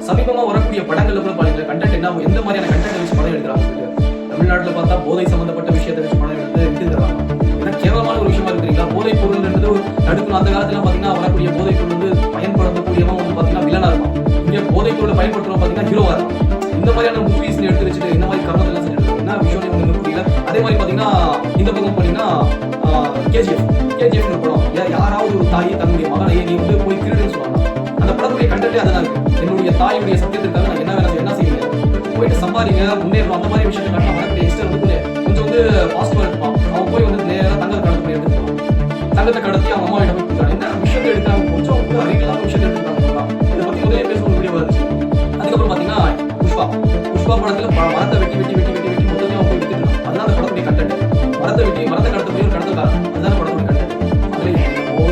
சமீபமா வரக்கூடிய படங்கள்ல கூட பாருங்க கண்டென்ட் என்ன எந்த மாதிரியான கண்டென்ட் வச்சு படம் எடுக்கிறாங்க. தமிழ்நாட்டில் பார்த்தா போதை சம்பந்தப்பட்ட விஷயத்தை வச்சு படம் எடுத்து விட்டுருக்காங்க. ஏன்னா கேவலமான ஒரு விஷயமா இருக்கிறீங்களா? போதைப் பொருள்ன்றது நடுக்கணும். அந்த காலத்துல பாத்தீங்கன்னா வரக்கூடிய போதைப் பொருள் வந்து பயன்படுத்தக்கூடியவங்க வந்து பாத்தீங்கன்னா வில்லனா இருக்கும். இங்க போதைப் பொருளை பயன்படுத்துறவங்க பாத்தீங்கன்னா ஹீரோவா இருக்கும். இந்த மாதிரியான மூவிஸ் எடுத்து வச்சுட்டு இந்த மாதிரி கர்மத்தெல்லாம் செஞ்சுட்டு என்ன விஷயம் உங்களுக்கு புரியல. அதே மாதிரி பாத்தீங்கன்னா இந்த பக்கம் போனீங்கன்னா கேஜிஎஃப் படம் யாராவது ஒரு தாயை தன்னுடைய மகனையே நீ வந்து போய் திருடுன்னு சொல்லுவாங்க. அந்த படத்துடைய கண்டென்ட்டே அதான் இருக்கு. என்னுடைய தாயுடைய சத்தியத்திற்காக நான் என்ன வேலை என்ன செய்வீங்க, போயிட்டு சம்பாதிங்க முன்னேறணும், அந்த மாதிரி விஷயத்தை காட்டினா வரக்கூடிய எக்ஸ்டர் வந்து கொஞ்சம் வந்து பாசிட்டிவா இருப்பான். அவன் போய் வந்து நேராக தங்கத்தை கடத்த போய் எடுத்துப்பான். தங்கத்தை கடத்தி அவங்க அம்மா கிட்ட போய் கொடுத்தாங்க. என்ன விஷயத்தை எடுக்கிறாங்க, கொஞ்சம் அறிவியலான விஷயத்தை எடுத்துக்காங்க. இதை பத்தி முதலே பேச ஒரு வீடியோ இருந்துச்சு. அதுக்கப்புறம் பாத்தீங்கன்னா புஷ்பா படத்துல மரத்தை வெட்டி மொத்தத்தையும் அவன் போய் வித்துட்டு அதுதான் அந்த படத்துடைய கண்டென்ட். மரத்தை கடத்த போய் ஒரு கடத்தக்காரன், அதுதான் படத்துடைய கண்டென்ட்.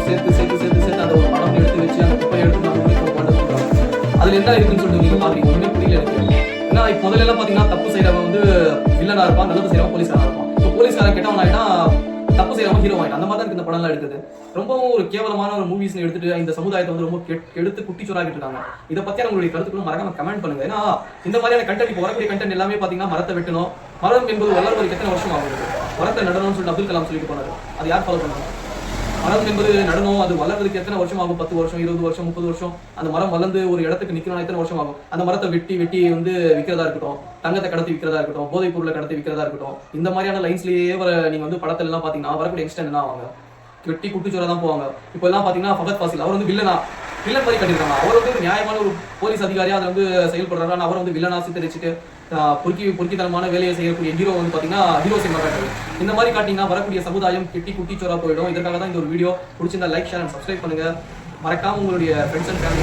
சேர்த்து அந்த ஒரு படம் எடுத்து வச்சு அந்த குப்பையை எடுத்து நம்ம பண்றாங்க. அதுல என்ன இருக்குன்னு சொல்லிட்டு நீங்க பாக்குறீங்க, ஒண்ணுமே புரியல எனக்கு. ஏன்னா இப்போ முதல்ல எல்லாம் பாத்தீங்கன்னா தப்பு செய்யறவன் வந்து வில்லனா இருப்பான், நல்லது செய்யறவன் போலீஸ்காரா இருப்பான். இப்போ போலீஸ்காரன் கெட்டவன் ஆயிட்டா தப்பு செய்யறவன் ஹீரோ ஆயிட்டான். அந்த மாதிரி தான் இந்த படம் எல்லாம் எடுத்தது. ரொம்பவும் ஒரு கேவலமான ஒரு மூவிஸ் எடுத்துட்டு இந்த சமுதாயத்தை வந்து ரொம்ப எடுத்து குட்டிச்சோராக்கிட்டு இருக்காங்க. இதை பத்தி உங்களுடைய கருத்துக்களும் மறக்காம கமெண்ட் பண்ணுங்க. ஏன்னா இந்த மாதிரியான கண்டென்ட் இப்போ வரக்கூடிய கண்டென்ட் எல்லாமே பாத்தீங்கன்னா மரத்தை வெட்டணும், மரம் என்பது வளர்வதற்கு எத்தனை வருஷம் ஆகுது, மரத்தை நடணும்னு சொல்லிட்டு அப்துல் கலாம் சொல்லிட்டு போனாரு. அது யார் ஃபாலோ பண்ணாங்க? மரம் என்பது நடணும், அது வளர்றதுக்கு எத்தனை வருஷம் ஆகும்? 10 வருஷம், 20 வருஷம், 30 வருஷம். அந்த மரம் வளர்ந்து ஒரு இடத்துக்கு நிக்கணும், எத்தனை வருஷம் ஆகும்? அந்த மரத்தை வெட்டி வந்து விற்கிறதா இருக்கட்டும், தங்கத்தை கடத்தி விற்கிறதா இருக்கட்டும், போதைப் பொருளை கடத்தி விற்கிறதா இருக்கட்டும், இந்த மாதிரியான லைன்ஸ்லயே நீங்க வந்து படத்துல எல்லாம் பாத்தீங்கன்னா வரக்கூடிய எக்ஸ்டென்ட் என்ன ஆவாங்க? வெட்டி குட்டிச்சோரா தான் போவாங்க. இப்போ எல்லாம் பாத்தீங்கன்னா ஃபகத் ஃபாசில் அவர் வந்து வில்லன் மாதிரி கட்டிருக்காங்க. அவர் வந்து ஒரு நியாயமான ஒரு போலீஸ் அதிகாரியா அதுல வந்து செயல்படுறாரு. அவர் வந்து வில்லனா சித்தரிச்சுட்டு பொறுக்கித்தனமான வேலையை செய்யக்கூடிய ஹீரோ வந்து பாத்தீங்கன்னா ஹீரோ சினிமா காட்டுறது. இந்த மாதிரி காட்டிங்கன்னா வரக்கூடிய சமுதாயம் கெட்டி குட்டிச்சோரா போயிடும். இதற்காக தான் இந்த ஒரு வீடியோ பிடிச்சிருந்தா லைக், ஷேர் அண்ட் சப்ஸ்கிரைப் பண்ணுங்க. மறக்காம உங்களுடைய ஃப்ரெண்ட்ஸ் அண்ட் ஃபேமிலி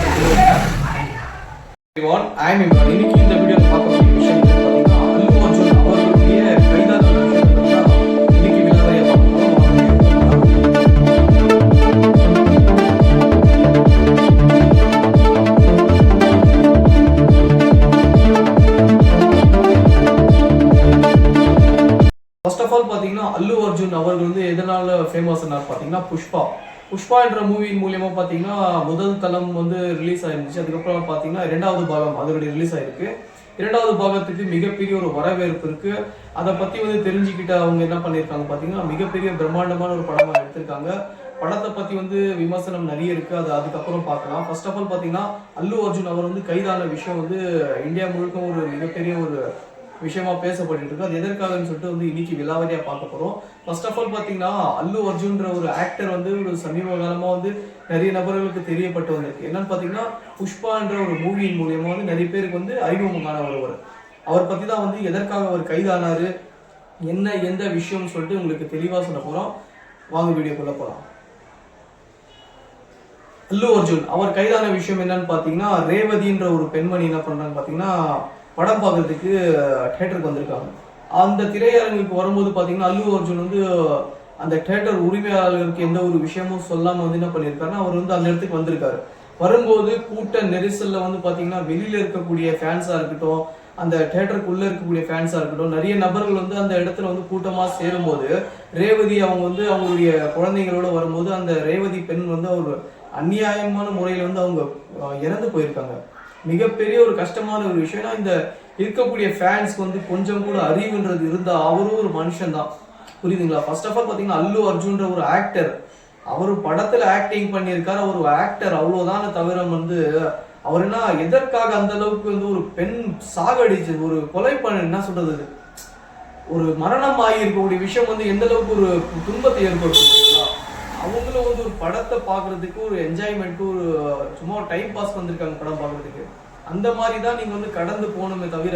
இன்னைக்கு இந்த வீடியோ பார்க்கக்கூடிய விஷயம் பாத்தீங்கன்னா அல்லு அர்ஜுன் அவர்களுடைய கைதான இன்னைக்கு விழாவையை பார்க்கணும். ஃபர்ஸ்ட் ஆஃப் ஆல் பாத்தீங்கன்னா அல்லு அர்ஜுன் அவர்கள் வந்து எதனால ஃபேமஸ் பாத்தீங்கன்னா புஷ்பா என்ற மூவியின் மூலியமா பாத்தீங்கன்னா முதல் தளம் வந்து ரிலீஸ் ஆயிருந்துச்சு. அதுக்கப்புறம் பாத்தீங்கன்னா 2வது பாகம் அதனுடைய ரிலீஸ் ஆயிருக்கு. 2வது பாகத்துக்கு மிகப்பெரிய ஒரு வரவேற்பு இருக்கு. அதை பத்தி வந்து தெரிஞ்சுக்கிட்ட அவங்க என்ன பண்ணிருக்காங்க பாத்தீங்கன்னா மிகப்பெரிய பிரம்மாண்டமான ஒரு படமா எடுத்திருக்காங்க. படத்தை பத்தி வந்து விமர்சனம் நிறைய இருக்கு, அது அதுக்கப்புறம் பார்க்கலாம். ஃபர்ஸ்ட் ஆஃப் ஆல் பாத்தீங்கன்னா அல்லு அர்ஜுன் அவர் வந்து கைதான விஷயம் வந்து இந்தியா முழுக்க ஒரு மிகப்பெரிய ஒரு விஷயமா பேசப்பட்டு இருக்கு. அது எதற்காகன்னு சொல்லிட்டு வந்து இன்னைக்கு விலாவரியா பார்க்க போறோம். ஃபர்ஸ்ட் ஆஃப் ஆல் பாத்தீங்கன்னா அல்லு அர்ஜுன்ற ஒரு ஆக்டர் வந்து ஒரு சமீப காலமா வந்து நிறைய நபர்களுக்கு தெரியப்பட்டு வந்திருக்கு. என்னன்னு பாத்தீங்கன்னா புஷ்பான்ற ஒரு மூவியின் மூலியமா வந்து நிறைய பேருக்கு வந்து அறிமுகமான ஒருவர். அவர் பத்தி தான் வந்து எதற்காக அவர் கைதானாரு, என்ன எந்த விஷயம்னு சொல்லிட்டு உங்களுக்கு தெளிவா சொல்ல போறோம். வாங்க வீடியோக்குள்ள போலாம். அல்லு அர்ஜுன் அவர் கைதான விஷயம் என்னன்னு பாத்தீங்கன்னா ரேவதின்ற ஒரு பெண்மணி என்ன பண்றாங்க பாத்தீங்கன்னா படம் பார்க்கறதுக்கு தியேட்டருக்கு வந்திருக்காங்க. அந்த திரையரங்குக்கு வரும்போது பாத்தீங்கன்னா அல்லு அர்ஜுன் வந்து அந்த தியேட்டர் உரிமையாளருக்கு எந்த ஒரு விஷயமும் சொல்லாம வந்து என்ன பண்ணியிருக்காருன்னா அவர் வந்து அந்த இடத்துக்கு வந்திருக்காரு. வரும்போது கூட்ட நெரிசல்ல வந்து பாத்தீங்கன்னா வெளியில இருக்கக்கூடிய ஃபேன்ஸா இருக்கட்டும், அந்த தியேட்டருக்குள்ள இருக்கக்கூடிய ஃபேன்ஸா இருக்கட்டும், நிறைய நபர்கள் வந்து அந்த இடத்துல வந்து கூட்டமா சேரும்போது ரேவதி அவங்க வந்து அவங்களுடைய குழந்தைங்களோட வரும்போது அந்த ரேவதி பெண் வந்து ஒரு அநியாயமான முறையில வந்து அவங்க இறந்து போயிருக்காங்க. மிகப்பெரிய ஒரு கஷ்டமான ஒரு விஷயம். இந்த இருக்கக்கூடிய ஃபேன்ஸ்க்கு வந்து கொஞ்சம் கூட அறிவுன்றது இருந்தா அவரும் ஒரு மனுஷன் தான், புரியுதுங்களா? ஃபர்ஸ்ட் ஆஃப் ஆல் பாத்தீங்கன்னா அல்லு அர்ஜுன்ற ஒரு ஆக்டர், அவரு படத்துல ஆக்டிங் பண்ணியிருக்காரு, அவர் ஒரு ஆக்டர் அவ்வளவுதான தவிர வந்து அவர் என்ன எதற்காக அந்த அளவுக்கு வந்து ஒரு பெண் சாகடிச்சு ஒரு கொலை பண்ண என்ன சொல்றது, ஒரு மரணம் ஆகி இருக்கக்கூடிய விஷயம் வந்து எந்த அளவுக்கு ஒரு துன்பத்தை ஏற்படுத்துங்களா? அவங்களும் வந்து ஒரு படத்தை பாக்குறதுக்கு ஒரு என்ஜாய்மெண்ட் ஒரு சும்மா டைம் பாஸ் வந்திருக்காங்க படம் பாக்குறதுக்கு. அந்த மாதிரி தான் நீங்க வந்து கடந்து போகணுமே தவிர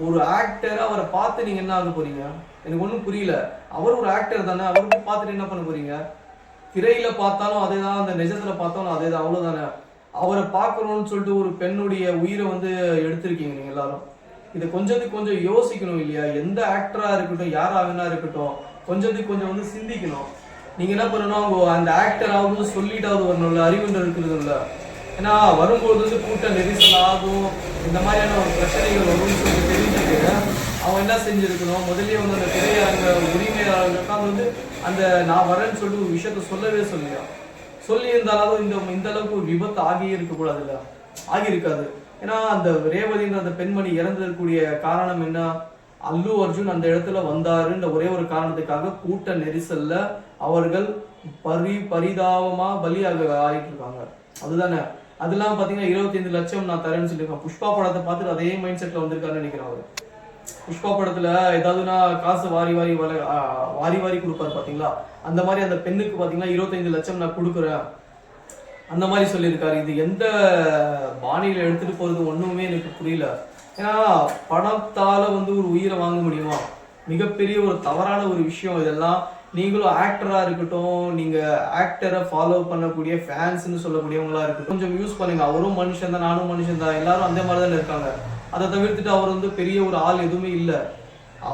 ஒரு ஆக்டரா அவரை பார்த்து நீங்க என்ன ஆக போறீங்க? எனக்கு ஒன்றும் புரியல. அவர் ஒரு ஆக்டர் தானே, அவருக்கு பார்த்துட்டு என்ன பண்ண போறீங்க? திரையில பார்த்தாலும் அதே தான், அந்த நிஜத்துல பார்த்தாலும் அதே தான், அவ்வளவுதானே. அவரை பார்க்கணும்னு சொல்லிட்டு ஒரு பெண்ணுடைய உயிரை வந்து எடுத்திருக்கீங்க நீங்க எல்லாரும். இதை கொஞ்சம் யோசிக்கணும் இல்லையா? எந்த ஆக்டரா இருக்கட்டும், யாரா வேணா இருக்கட்டும், கொஞ்சம் வந்து சிந்திக்கணும். நீங்க என்ன பண்ணணும், அவங்க அந்த ஆக்டராவது சொல்லிட்டாவது வரணும்ல, அறிவுன்ற இருக்கிறது இல்ல. ஏன்னா வரும்போது வந்து கூட்ட நெரிசல் ஆகும், இந்த மாதிரியான ஒரு பிரச்சனைகள் வரும்னு சொல்லி தெரிஞ்சுட்டு அவன் என்ன செஞ்சிருக்கணும், முதலே வந்து அந்த திரையரங்க உரிமையாளர்களுக்கு வந்து அந்த நான் வரேன்னு சொல்லிட்டு ஒரு விஷயத்த சொல்லவே சொல்லி இருந்தாலும் இந்த அளவுக்கு ஒரு விபத்து ஆகியே இருக்கக்கூடாதுல்ல, ஆகியிருக்காது. ஏன்னா அந்த ரேவதின்ற அந்த பெண்மணி இறந்திருக்கக்கூடிய காரணம் என்ன? அல்லு அர்ஜுன் அந்த இடத்துல வந்தாருன்ற ஒரே ஒரு காரணத்துக்காக கூட்ட நெரிசல்ல அவர்கள் பரிதாபமா பலியாக ஆயிட்டு இருக்காங்க. அதுதானே. அதெல்லாம் பாத்தீங்கன்னா 25 லட்சம் நான் தரேன்னு சொல்லியிருக்கேன். புஷ்பா படத்தை பார்த்துட்டு அதே மைண்ட் செட்ல வந்திருக்காருன்னு நினைக்கிறேன் அவரு. புஷ்பா படத்துல ஏதாவதுனா காசு வாரி வாரி வாரி வாரி கொடுப்பாரு பாத்தீங்களா, அந்த மாதிரி அந்த பெண்ணுக்கு பாத்தீங்கன்னா 25 லட்சம் நான் கொடுக்குறேன் அந்த மாதிரி சொல்லியிருக்காரு. இது எந்த பாணியில எடுத்துட்டு போறது ஒண்ணுமே எனக்கு புரியல. ஏன்னா பணத்தால ஒரு உயிரை வாங்க முடியுமா? மிகப்பெரிய ஒரு தவறான ஒரு விஷயம் இதெல்லாம். நீங்களும் ஆக்டரா இருக்கட்டும், நீங்க ஆக்டரை ஃபாலோ பண்ணக்கூடிய ஃபேன்ஸ்ன்னு சொல்லக்கூடியவங்களா இருக்கட்டும், கொஞ்சம் யூஸ் பண்ணுங்க. அவரும் மனுஷன் தான், நானும் மனுஷன் தான், எல்லாரும் அந்த மாதிரி தானே இருக்காங்க. அதை தவிர்த்துட்டு அவர் பெரிய ஒரு ஆள் எதுவுமே இல்லை.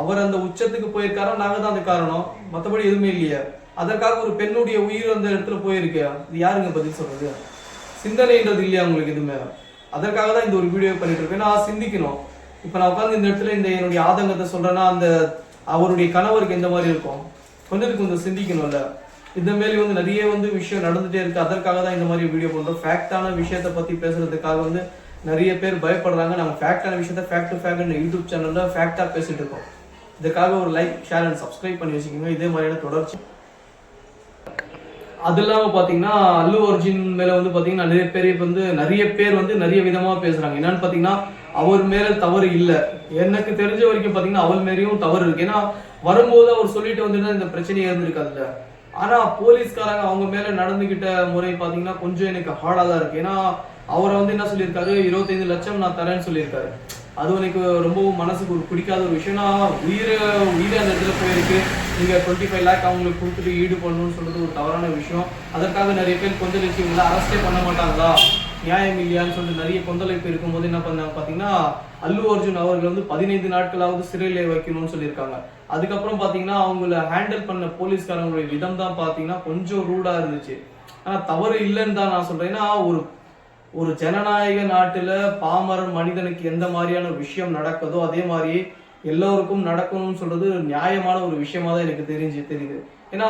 அவர் அந்த உச்சத்துக்கு போயிருக்காரா, நாங்க தான் அந்த காரணம், மற்றபடி எதுவுமே இல்லையே. அதற்காக ஒரு பெண்ணுடைய உயிர் அந்த இடத்துல போயிருக்கு, இது யாருங்க பதில் சொல்றது? சிந்தனைன்றது இல்லையா உங்களுக்கு எதுவுமே? அதற்காக தான் இந்த ஒரு வீடியோ பண்ணிட்டு இருக்கேன். நான் சிந்திக்கணும். இப்ப நான் உட்காந்து இந்த இடத்துல இந்த என்னுடைய ஆதங்கத்தை சொல்றேன்னா அந்த அவருடைய கணவருக்கு எந்த மாதிரி இருக்கும் கொஞ்சம் சிந்திக்கணும்ல. இந்த மாரி நிறைய விஷயம் நடந்துட்டே இருக்கு. அதற்காக தான் இந்த மாதிரி வீடியோ பண்றோம். ஃபேக்டான விஷயத்தை பத்தி பேசுறதுக்காக நிறைய பேர் பயப்படுறாங்க. நம்ம ஃபேக்டான விஷயத்த ஃபேக்ட் டு ஃபேக்ட் யூடியூப் சேனல்ல ஃபேக்டா பேசிட்டு இருக்கோம். இதுக்காக ஒரு லைக், ஷேர் அண்ட் சப்ஸ்கிரைப் பண்ணி வச்சுக்கோங்க. இதே மாதிரியான தொடர்ச்சி. அது இல்லாம பாத்தீங்கன்னா அல்லு அர்ஜுன் மேல பாத்தீங்கன்னா நிறைய பேர் நிறைய விதமா பேசுறாங்க. என்னன்னு பாத்தீங்கன்னா அவர் மேல தவறு இல்ல. எனக்கு தெரிஞ்ச வரைக்கும் பாத்தீங்கன்னா அவள் மேலேயும் தவறு இருக்கு. ஏன்னா வரும்போது அவர் சொல்லிட்டு வந்துட்டு இந்த பிரச்சனை இருந்திருக்காதுல்ல. ஆனா போலீஸ்காரங்க அவங்க மேல நடந்துகிட்ட முறை பாத்தீங்கன்னா கொஞ்சம் எனக்கு ஹார்டா தான் இருக்கு. ஏன்னா அவரை என்ன சொல்லியிருக்காரு, 25 லட்சம் நான் தரேன்னு சொல்லியிருக்காரு. அது எனக்கு ரொம்ப மனசுக்கு ஒரு பிடிக்காத ஒரு விஷயம். உயிரை அந்த இடத்துல போயிருக்கு. நீங்க 25 லேக் அவங்களுக்கு கொடுத்துட்டு ஈடு பண்ணணும்னு சொல்றது ஒரு தவறான விஷயம். அதற்காக நிறைய பேர் கொந்தளிச்சு இவங்களை அரெஸ்டே பண்ண மாட்டாங்களா, நியாயம் இல்லையான்னு சொல்லிட்டு நிறைய கொந்தளிப்பு இருக்கும்போது என்ன பண்ணாங்க பாத்தீங்கன்னா அல்லு அர்ஜுன் அவர்கள் 15 நாட்களாவது சிறையில வைக்கணும்னு சொல்லியிருக்காங்க. அதுக்கப்புறம் பாத்தீங்கன்னா அவங்கள ஹேண்டில் பண்ண போலீஸ்காரங்களுடைய விதம் தான் பாத்தீங்கன்னா கொஞ்சம் ரூடா இருந்துச்சு. ஆனா தவறு இல்லைன்னு தான் நான் சொல்றேன். ஏன்னா ஒரு ஜனநாயக நாட்டுல பாமரன் மனிதனுக்கு எந்த மாதிரியான விஷயம் நடக்குதோ அதே மாதிரி எல்லோருக்கும் நடக்கணும்னு சொல்றது நியாயமான ஒரு விஷயமா தான் எனக்கு தெரியுது. ஏன்னா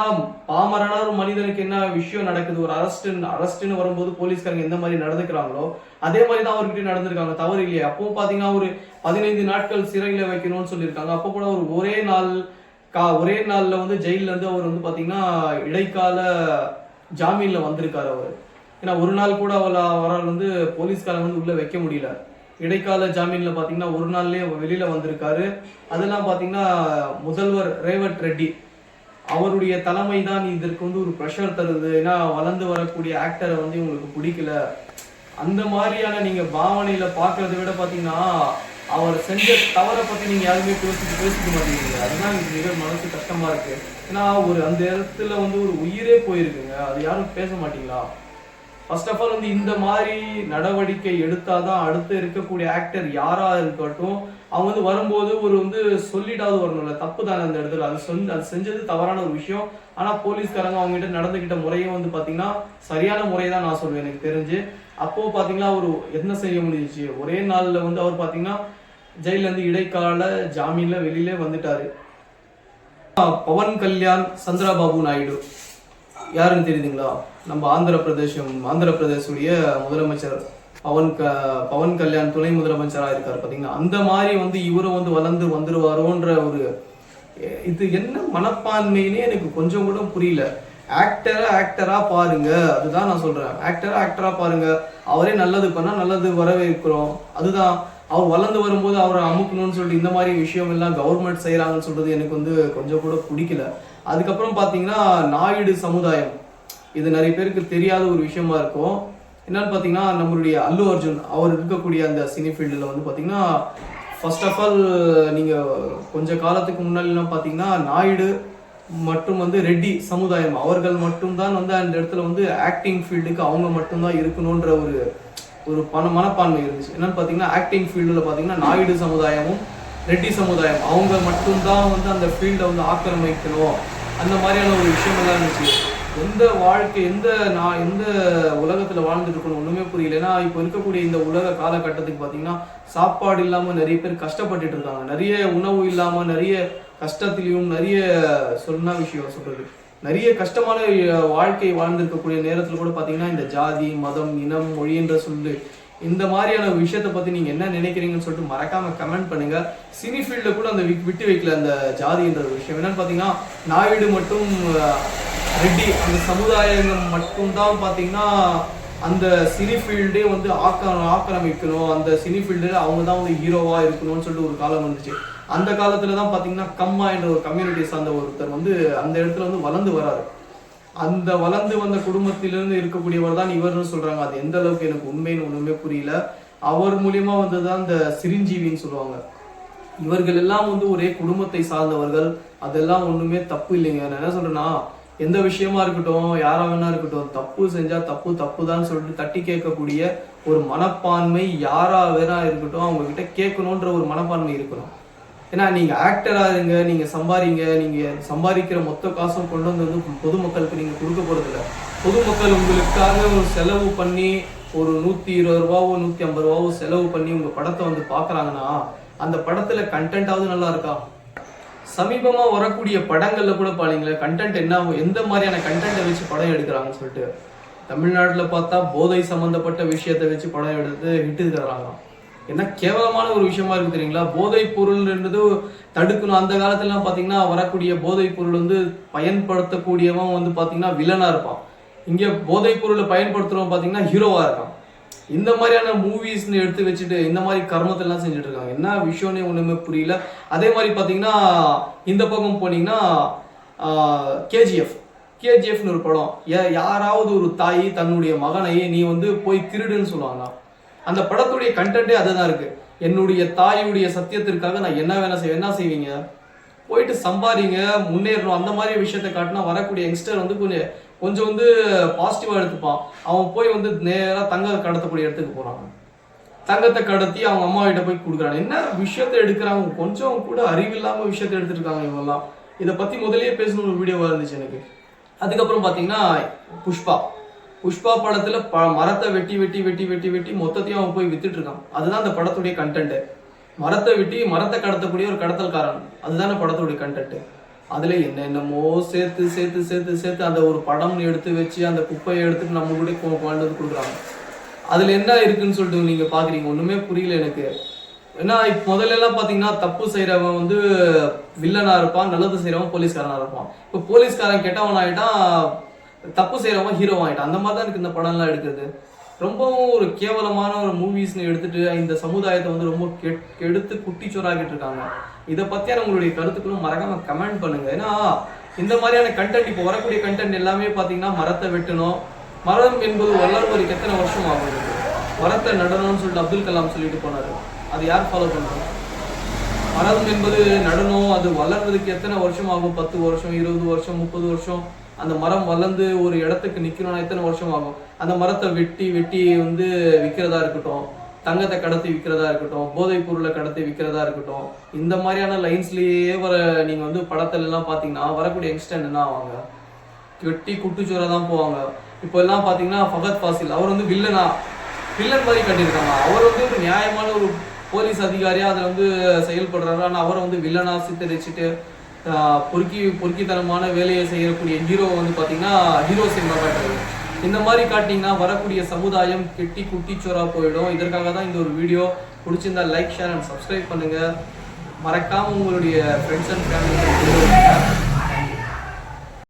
பாமரான ஒரு மனிதனுக்கு என்ன விஷயம் நடக்குது, ஒரு அரெஸ்ட்னு வரும்போது போலீஸ்காரங்க எந்த மாதிரி நடந்துக்கிறாங்களோ அதே மாதிரி தான் அவர்கிட்ட நடந்திருக்காங்க. தவறு இல்லையே. அப்போ பாத்தீங்கன்னா ஒரு 15 நாட்கள் சிறையில வைக்கணும்னு சொல்லியிருக்காங்க. அப்போ கூட ஒரு ஒரே நாள்ல ஜெயில இருந்து அவர் பாத்தீங்கன்னா இடைக்கால ஜாமீன்ல வந்திருக்காரு அவர். ஏன்னா ஒரு நாள் கூட அவரால் போலீஸ்காரங்க உள்ள வைக்க முடியல. இடைக்கால ஜாமீன்ல பாத்தீங்கன்னா ஒரு நாள்லயே வெளியில வந்திருக்காரு. அதெல்லாம் பாத்தீங்கன்னா முதல்வர் ரேவத் ரெட்டி அவருடைய தலைமை தான் இதற்கு ஒரு ப்ரெஷர் தருது. ஏன்னா வளர்ந்து வரக்கூடிய ஆக்டரை உங்களுக்கு பிடிக்கல. அந்த மாதிரியான நீங்க பாவனையில பாக்குறதை விட பாத்தீங்கன்னா அவர் செஞ்ச தவறை பத்தி நீங்க யாருமே பேசிக்க மாட்டீங்க. அதுதான் எனக்கு மிக மனசு கஷ்டமா இருக்கு. ஏன்னா அந்த இடத்துல ஒரு உயிரே போயிருக்குங்க. அது யாரும் பேச மாட்டீங்களா? ஃபர்ஸ்ட் ஆஃப் ஆல் இந்த மாதிரி நடவடிக்கை எடுத்தாதான் அடுத்து இருக்கக்கூடிய ஆக்டர் யாரா இருக்கட்டும் அவங்க வரும்போது ஒரு சொல்லிட்டாவது வரணும்ல. தப்பு தானே அந்த இடத்துல. அது செஞ்சது தவறான ஒரு விஷயம். ஆனா போலீஸ்காரங்க அவங்க கிட்ட நடந்துகிட்ட முறையும் பாத்தீங்கன்னா சரியான முறைதான் நான் சொல்லுவேன் எனக்கு தெரிஞ்சு. அப்போ பாத்தீங்கன்னா ஒரு என்ன செய்ய முடிஞ்சிச்சு, ஒரே நாள்ல அவர் பாத்தீங்கன்னா ஜெயில இருந்து இடைக்கால ஜாமீன்ல வெளியிலே வந்துட்டாரு. பவன் கல்யாண் சந்திரபாபு நாயுடு யாருன்னு தெரியுதுங்களா? நம்ம ஆந்திர பிரதேசுடைய முதலமைச்சர் பவன் கல்யாண் துணை முதலமைச்சராக இருக்காரு பாத்தீங்கன்னா. அந்த மாதிரி இவரும் வளர்ந்து வந்துருவாரோன்ற ஒரு இது என்ன மனப்பான்மையினே எனக்கு கொஞ்சம் கூட புரியல. ஆக்டரா பாருங்க, அதுதான் நான் சொல்றேன். ஆக்டரா பாருங்க. அவரே நல்லது பண்ணா நல்லது வரவேற்கிறோம். அதுதான். அவர் வளர்ந்து வரும்போது அவரை அமுக்கணும்னு சொல்லிட்டு இந்த மாதிரி விஷயம் எல்லாம் கவர்மெண்ட் செய்யறாங்கன்னு சொல்றது எனக்கு கொஞ்சம் கூட பிடிக்கல. அதுக்கப்புறம் பாத்தீங்கன்னா நாயுடு சமுதாயம், இது நிறைய பேருக்கு தெரியாத ஒரு விஷயமா இருக்கும். என்னன்னு பாத்தீங்கன்னா நம்மளுடைய அல்லு அர்ஜுன் அவர் இருக்கக்கூடிய அந்த சினி ஃபீல்டுல பாத்தீங்கன்னா ஃபர்ஸ்ட் ஆஃப் ஆல் நீங்க கொஞ்ச காலத்துக்கு முன்னாடி பாத்தீங்கன்னா நாயுடு மற்றும் ரெட்டி சமுதாயம் அவர்கள் மட்டும்தான் அந்த இடத்துல ஆக்டிங் ஃபீல்டுக்கு அவங்க மட்டும்தான் இருக்கணும்ன்ற ஒரு மனப்பான்மை இருந்துச்சு. என்னன்னு பாத்தீங்கன்னா ஆக்டிங் ஃபீல்டுல பாத்தீங்கன்னா நாயுடு சமுதாயமும் ரெட்டி சமுதாயம் அவங்க மட்டும்தான் அந்த ஃபீல்டை ஆக்கிரமிக்கணும், அந்த மாதிரியான ஒரு விஷயம் எல்லாம் இருந்துச்சு. எந்த வாழ்க்கை எந்த உலகத்துல வாழ்ந்துட்டு இருக்கணும் ஒண்ணுமே புரியல. ஏன்னா இப்ப இருக்கக்கூடிய இந்த உலக காலகட்டத்துக்கு பாத்தீங்கன்னா சாப்பாடு இல்லாம நிறைய பேர் கஷ்டப்பட்டுட்டு இருக்காங்க. நிறைய உணவு இல்லாம நிறைய கஷ்டத்திலையும் நிறைய சொல்றது நிறைய கஷ்டமான வாழ்க்கை வாழ்ந்திருக்கக்கூடிய நேரத்துல கூட பாத்தீங்கன்னா இந்த ஜாதி மதம் இனம் மொழி என்ற சொல்லு இந்த மாதிரியான விஷயத்தை பத்தி நீங்க என்ன நினைக்கிறீங்கன்னு சொல்லிட்டு மறக்காம கமெண்ட் பண்ணுங்க. சினி ஃபீல்ட்ல கூட அந்த விட்டு வைக்கல அந்த ஜாதின்ற விஷயம். என்னன்னு பாத்தீங்கன்னா நாயுடு மற்றும் ரெட்டி அந்த சமுதாயம் மட்டும்தான் பாத்தீங்கன்னா அந்த சினி ஃபீல்டே வந்து ஆக்கிரமிக்கணும், அந்த சினி ஃபீல்டில் அவங்க தான் வந்து ஹீரோவா இருக்கணும்னு சொல்லிட்டு ஒரு காலம் வந்துச்சு. அந்த காலத்துல தான் பாத்தீங்கன்னா கம்மா என்ற ஒரு கம்யூனிட்டி சார்ந்த ஒருத்தர் வந்து அந்த இடத்துல வந்து வளர்ந்து வராரு. அந்த வளர்ந்து வந்த குடும்பத்திலிருந்து இருக்கக்கூடியவர் தான் இவர்னு சொல்றாங்க. அது எந்த அளவுக்கு எனக்கு உண்மைன்னு ஒண்ணுமே புரியல. அவர் மூலியமா வந்ததுதான் இந்த சிரிஞ்சீவின்னு சொல்லுவாங்க. இவர்கள் எல்லாம் வந்து ஒரே குடும்பத்தை சார்ந்தவர்கள். அதெல்லாம் ஒண்ணுமே தப்பு இல்லைங்க. நான் என்ன சொல்றேன்னா, எந்த விஷயமா இருக்கட்டும், யாரா வேணா இருக்கட்டும், தப்பு செஞ்சா தப்பு தான் சொல்லிட்டு தட்டி கேட்கக்கூடிய ஒரு மனப்பான்மை யாரா வேணா இருக்கட்டும், அவங்க கிட்ட கேட்கணுன்ற ஒரு மனப்பான்மை இருக்கணும். ஏன்னா நீங்க ஆக்டரா இருங்க, நீங்க சம்பாதிங்க, நீங்க சம்பாதிக்கிற மொத்த காசும் கொண்டு வந்து பொதுமக்களுக்கு நீங்க கொடுக்க போறது இல்லை. பொதுமக்கள் உங்களுக்காக ஒரு செலவு பண்ணி ஒரு 120 ரூபாவோ 150 ரூபாவோ செலவு பண்ணி உங்க படத்தை வந்து பாக்குறாங்கன்னா அந்த படத்துல கண்டென்ட்டாவது நல்லா இருக்கா? சமீபமா வரக்கூடிய படங்கள்ல கூட பாருங்களேன், கண்டென்ட் என்ன, எந்த மாதிரியான கண்டென்ட்டை வச்சு படம் எடுக்கிறாங்கன்னு சொல்லிட்டு. தமிழ்நாட்டுல பார்த்தா போதை சம்பந்தப்பட்ட விஷயத்தை வச்சு படம் எடுத்து ஹிட்டு தர்றாங்க. என்ன கேவலமான ஒரு விஷயமா இருக்கு தெரியுங்களா? போதை பொருள்ன்றது தடுக்கணும். அந்த காலத்துலாம் பாத்தீங்கன்னா வரக்கூடிய போதை பொருள் வந்து பயன்படுத்தக்கூடியவன் வந்து பாத்தீங்கன்னா வில்லனா இருப்பான். இங்க போதை பொருளை பயன்படுத்துறவன் பாத்தீங்கன்னா ஹீரோவா இருக்கான். இந்த மாதிரியான மூவிஸ்ன்னு எடுத்து வச்சுட்டு இந்த மாதிரி கர்மத்தெல்லாம் செஞ்சுட்டு இருக்காங்க. என்ன விஷயம்னே ஒண்ணுமே புரியல. அதே மாதிரி பாத்தீங்கன்னா இந்த பக்கம் போனீங்கன்னா கேஜிஎஃப்னு ஒரு படம். யாராவது ஒரு தாய் தன்னுடைய மகனை நீ வந்து போய் திருடுன்னு சொல்லுவாங்க. அந்த படத்துடைய கண்டென்ட்டே அதுதான் இருக்கு. என்னுடைய தாயுடைய சத்தியத்திற்காக நான் என்ன வேணா செய்வேன். என்ன செய்வீங்க? போயிட்டு சம்பாதிங்க, முன்னேறணும். அந்த மாதிரி விஷயத்தை காட்டினா வரக்கூடிய யங்ஸ்டர் வந்து கொஞ்சம் வந்து பாசிட்டிவா எடுத்துப்பான். அவன் போய் வந்து நேரா தங்க கடத்தக்கூடிய இடத்துக்கு போறாங்க. தங்கத்தை கடத்தி அவங்க அம்மா கிட்ட போய் கொடுக்குறாங்க. என்ன விஷயத்தை எடுக்கிறாங்க? கொஞ்சம் கூட அறிவில்லாம விஷயத்தை எடுத்துட்டு இருக்காங்க இவங்கெல்லாம். இதை பத்தி முதலே பேசணும் ஒரு வீடியோவா இருந்துச்சு எனக்கு. அதுக்கப்புறம் பாத்தீங்கன்னா புஷ்பா படத்துல மரத்தை வெட்டி வெட்டி வெட்டி வெட்டி வெட்டி மொத்தத்தையும் அவன் போய் வித்துட்டு இருக்கான். அதுதான் அந்த படத்துடைய கண்டென்ட். மரத்தை வெட்டி மரத்தை கடத்தக்கூடிய ஒரு கடத்தல்காரன், அதுதானே படத்துடைய கண்டென்ட். அதுல என்னென்னமோ சேர்த்து சேர்த்து சேர்த்து சேர்த்து அந்த ஒரு படம் எடுத்து வச்சு அந்த குப்பையை எடுத்துட்டு நம்ம கூட கொண்டு வந்து கொடுக்குறாங்க. அதுல என்ன இருக்குன்னு சொல்லிட்டு நீங்க பாக்குறீங்க. ஒண்ணுமே புரியல எனக்கு. ஏன்னா முதல்ல எல்லாம் பாத்தீங்கன்னா தப்பு செய்யறவன் வந்து வில்லனா இருப்பான், நல்லது செய்யறவன் போலீஸ்காரனா இருப்பான். இப்ப போலீஸ்காரன் கெட்டவன் ஆயிட்டான், தப்பு செய்யறவன் ஹீரோ ஆயிட்டான். அந்த மாதிரி தான் இருக்கு இந்த படம் எல்லாம் எடுக்கிறது. ரொம்பவும் ஒரு கேவலமான ஒரு மூவிஸ்ன்னு எடுத்துட்டு இந்த சமுதாயத்தை வந்து ரொம்ப கெடுத்து குட்டிச்சோறாக்கிட்டு இருக்காங்க. இதை பத்தியான உங்களுடைய கருத்துக்களும் மறக்காம கமெண்ட் பண்ணுங்க. ஏன்னா இந்த மாதிரியான கண்டென்ட் இப்போ வரக்கூடிய கண்டென்ட் எல்லாமே பாத்தீங்கன்னா மரத்தை வெட்டணும். மரம் என்பது வளர்வதற்கு எத்தனை வருஷம் ஆகுது? மரத்தை நடணும்னு சொல்லிட்டு அப்துல் கலாம் சொல்லிட்டு போனாரு. அது யார் ஃபாலோ பண்றாங்க? மரம் என்பது நடணும், அது வளர்றதுக்கு எத்தனை வருஷம் ஆகும்? 10 வருஷம், 20 வருஷம், 30 வருஷம். அந்த மரம் வளர்ந்து ஒரு இடத்துக்கு நிக்கணும்னா எத்தனை வருஷம் ஆகும்? அந்த மரத்தை வெட்டி வெட்டி வந்து விற்கிறதா இருக்கட்டும், தங்கத்தை கடத்தி விற்கிறதா இருக்கட்டும், போதைப் பொருளை கடத்தி விற்கிறதா இருக்கட்டும், இந்த மாதிரியான லைன்ஸ்லயே நீங்க வந்து படத்துல எல்லாம் பாத்தீங்கன்னா வரக்கூடிய யங்ஸ்டர் என்ன ஆவாங்க? வெட்டி குட்டுச்சோரா தான் போவாங்க. இப்போ எல்லாம் பாத்தீங்கன்னா ஃபகத் ஃபாசில் அவர் வந்து வில்லன் மாதிரி கட்டியிருக்காங்க. அவர் வந்து ஒரு நியாயமான ஒரு போலீஸ் அதிகாரியா அதுல வந்து செயல்படுறாரு. ஆனா அவரை வந்து வில்லனா சித்தரிச்சுட்டு பொறுக்கித்தனமான வேலையை செய்யக்கூடிய ஹீரோ வந்து பாத்தீங்கன்னா ஹீரோ சினிமா காட்டுறது. இந்த மாதிரி காட்டிங்கன்னா வரக்கூடிய சமுதாயம் கெட்டி குட்டிச்சோரா போயிடும். இதற்காக தான் இந்த ஒரு வீடியோ. பிடிச்சிருந்தா லைக், ஷேர் அண்ட் சப்ஸ்கிரைப் பண்ணுங்க. மறக்காம உங்களுடைய ஃப்ரெண்ட்ஸ் அண்ட் ஃபேமிலி